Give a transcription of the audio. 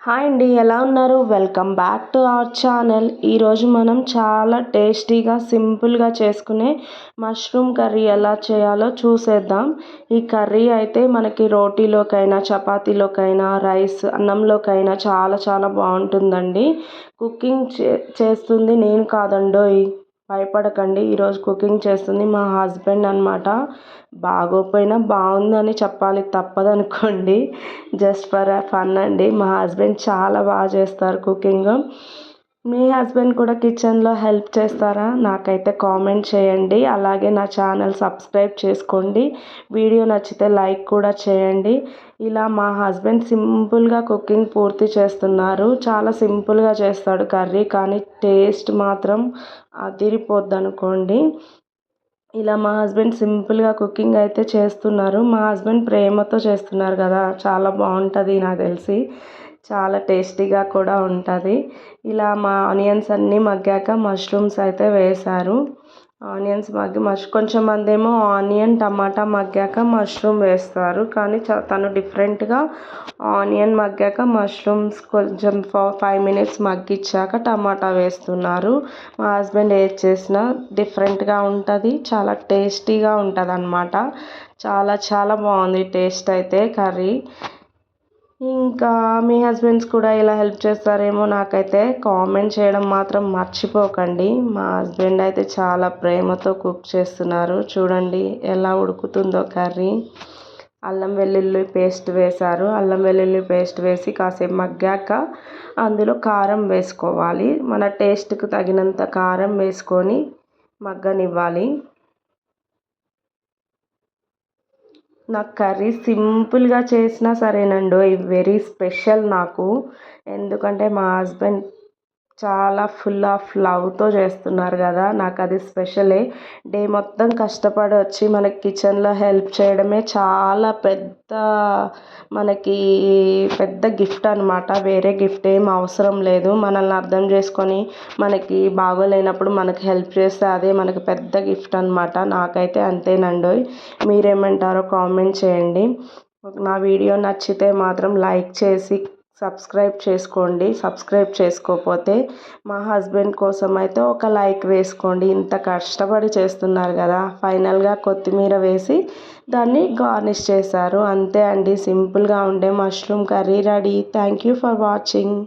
Hi అండి, ఎలా ఉన్నారు? Welcome back to our channel. ఈరోజు మనం చాలా టేస్టీగా సింపుల్గా చేసుకునే మష్రూమ్ కర్రీ ఎలా చేయాలో చూసేద్దాం. ఈ కర్రీ అయితే మనకి రోటీలోకైనా, చపాతీలోకైనా, రైస్ అన్నంలోకైనా చాలా చాలా బాగుంటుందండి. కుకింగ్ చేస్తుంది నేను కాదండోయ్, భయపడకండి. ఈరోజు కుకింగ్ చేస్తుంది మా హస్బెండ్ అనమాట. బాగోపోయినా బాగుందని చెప్పాలి, తప్పదనుకోండి. జస్ట్ ఫర్ ఫన్ అండి. మా హస్బెండ్ చాలా బాగా చేస్తారు కుకింగ్. మీ హస్బెండ్ కూడా కిచెన్లో హెల్ప్ చేస్తారా? నాకైతే కామెంట్ చేయండి. అలాగే నా ఛానల్ సబ్స్క్రైబ్ చేసుకోండి. వీడియో నచ్చితే లైక్ కూడా చేయండి. ఇలా మా హస్బెండ్ సింపుల్గా కుకింగ్ పూర్తి చేస్తున్నారు. చాలా సింపుల్గా చేస్తాడు కర్రీ, కానీ టేస్ట్ మాత్రం అదిరిపోద్ది అనుకోండి. ఇలా మా హస్బెండ్ సింపుల్గా కుకింగ్ అయితే చేస్తున్నారు. మా హస్బెండ్ ప్రేమతో చేస్తున్నారు కదా, చాలా బాగుంటుంది. నాకు తెలిసి చాలా టేస్టీగా కూడా ఉంటుంది. ఇలా మా ఆనియన్స్ అన్నీ మగ్గాక మష్రూమ్స్ అయితే వేశారు. ఆనియన్స్ కొంచెం మంది ఏమో ఆనియన్ టమాటా మగ్గాక మష్రూమ్ వేస్తారు, కానీ తను డిఫరెంట్గా ఆనియన్ మగ్గాక మష్రూమ్స్ కొంచెం 5 మినిట్స్ మగ్గిచ్చాక టమాటా వేస్తున్నారు. మా హస్బెండ్ ఏది చేసినా డిఫరెంట్గా ఉంటుంది, చాలా టేస్టీగా ఉంటుంది అన్నమాట. చాలా చాలా బాగుంది టేస్ట్ అయితే కర్రీ. ఇంకా మీ హస్బెండ్స్ కూడా ఇలా హెల్ప్ చేస్తారేమో, నాకైతే కామెంట్ చేయడం మాత్రం మర్చిపోకండి. మా హస్బెండ్ అయితే చాలా ప్రేమతో కుక్ చేస్తున్నారు. చూడండి ఎలా ఉడుకుతుందో కర్రీ. అల్లం వెల్లుల్లి పేస్ట్ వేశారు. అల్లం వెల్లుల్లి పేస్ట్ వేసి కాసేపు మగ్గాక అందులో కారం వేసుకోవాలి. మన టేస్ట్కి తగినంత కారం వేసుకొని మగ్గనివ్వాలి. నాకు కర్రీ సింపుల్గా చేసినా సరేనండి, వెరీ స్పెషల్ నాకు. ఎందుకంటే మా హస్బెండ్ చాలా ఫుల్ ఆఫ్ లవ్తో చేస్తున్నారు కదా, నాకు అది స్పెషలే. డే మొత్తం కష్టపడి వచ్చి మనకి కిచెన్లో హెల్ప్ చేయడమే చాలా మనకి పెద్ద గిఫ్ట్ అనమాట. వేరే గిఫ్ట్ ఏం అవసరం లేదు. మనల్ని అర్థం చేసుకొని మనకి బాగోలేనప్పుడు మనకి హెల్ప్ చేస్తే అదే మనకి పెద్ద గిఫ్ట్ అనమాట. నాకైతే అంతేనండి. మీరేమంటారో కామెంట్ చేయండి. నా వీడియో నచ్చితే మాత్రం లైక్ చేసి సబ్స్క్రైబ్ చేసుకోండి. సబ్స్క్రైబ్ చేసుకోకపోతే మా హస్బెండ్ కోసం అయితే ఒక లైక్ వేసుకోండి. ఇంత కష్టపడి చేస్తున్నారు కదా. ఫైనల్గా కొత్తిమీర వేసి దాన్ని గార్నిష్ చేశారు. అంతే అండి, సింపుల్గా ఉండే mushroom curry ready. Thank you for watching.